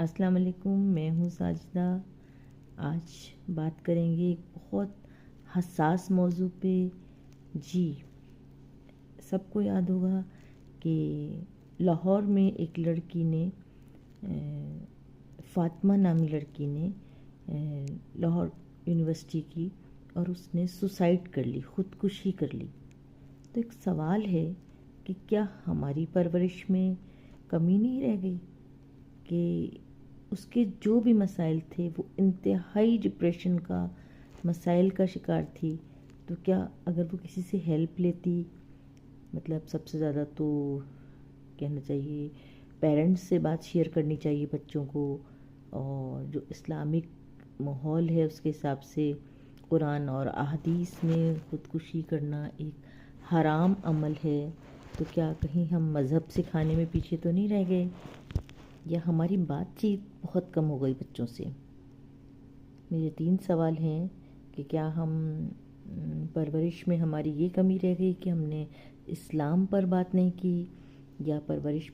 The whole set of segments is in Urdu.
السلام علیکم، میں ہوں ساجدہ۔ آج بات کریں گے ایک بہت حساس موضوع پہ۔ جی، سب کو یاد ہوگا کہ لاہور میں ایک لڑکی نے، فاطمہ نامی لڑکی نے لاہور یونیورسٹی کی، اور اس نے سوسائڈ کر لی، خودکشی کر لی۔ تو ایک سوال ہے کہ کیا ہماری پرورش میں کمی نہیں رہ گئی کہ اس کے جو بھی مسائل تھے وہ انتہائی ڈپریشن کا مسائل کا شکار تھی؟ تو کیا اگر وہ کسی سے ہیلپ لیتی، مطلب سب سے زیادہ تو کہنا چاہیے پیرنٹس سے بات شیئر کرنی چاہیے بچوں کو، اور جو اسلامک ماحول ہے اس کے حساب سے قرآن اور احادیث میں خودکشی کرنا ایک حرام عمل ہے، تو کیا کہیں ہم مذہب سکھانے میں پیچھے تو نہیں رہ گئے، یا ہماری بات چیت بہت کم ہو گئی بچوں سے؟ میرے 3 سوال ہیں کہ کیا ہم پرورش میں ہماری یہ کمی رہ گئی کہ ہم نے اسلام پر بات نہیں کی، یا پرورش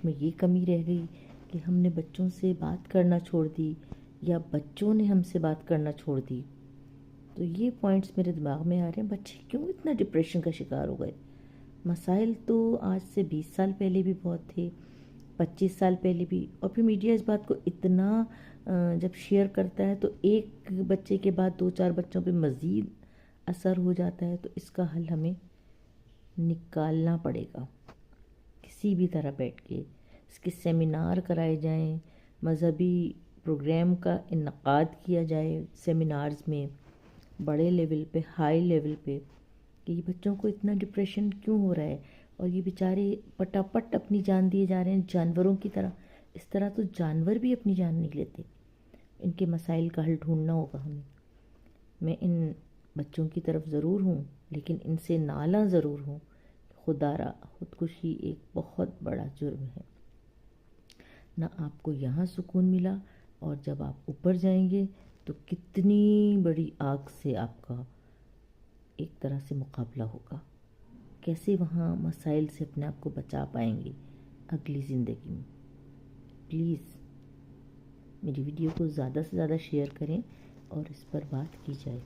میں یہ کمی رہ گئی کہ ہم نے بچوں سے بات کرنا چھوڑ دی، یا بچوں نے ہم سے بات کرنا چھوڑ دی؟ تو یہ پوائنٹس میرے دماغ میں آ رہے ہیں، بچے کیوں اتنا ڈپریشن کا شکار ہو گئے؟ مسائل تو آج سے 20 سال پہلے بھی بہت تھے، 25 سال پہلے بھی، اور پھر میڈیا اس بات کو اتنا جب شیئر کرتا ہے تو ایک بچے کے بعد 2-4 بچوں پہ مزید اثر ہو جاتا ہے۔ تو اس کا حل ہمیں نکالنا پڑے گا کسی بھی طرح بیٹھ کے، اس کے سیمینار کرائے جائیں، مذہبی پروگرام کا انعقاد کیا جائے سیمینارز میں، بڑے لیول پہ، ہائی لیول پہ، کہ یہ بچوں کو اتنا ڈپریشن کیوں ہو رہا ہے، اور یہ بیچارے پٹاپٹ اپنی جان دیے جا رہے ہیں جانوروں کی طرح۔ اس طرح تو جانور بھی اپنی جان نہیں لیتے۔ ان کے مسائل کا حل ڈھونڈنا ہوگا ہمیں۔ میں ان بچوں کی طرف ضرور ہوں، لیکن ان سے نالاں ضرور ہوں۔ خدا را، خودکشی ایک بہت بڑا جرم ہے۔ نہ آپ کو یہاں سکون ملا، اور جب آپ اوپر جائیں گے تو کتنی بڑی آگ سے آپ کا ایک طرح سے مقابلہ ہوگا۔ کیسے وہاں مسائل سے اپنے آپ کو بچا پائیں گے اگلی زندگی میں؟ پلیز میری ویڈیو کو زیادہ سے زیادہ شیئر کریں اور اس پر بات کی جائے۔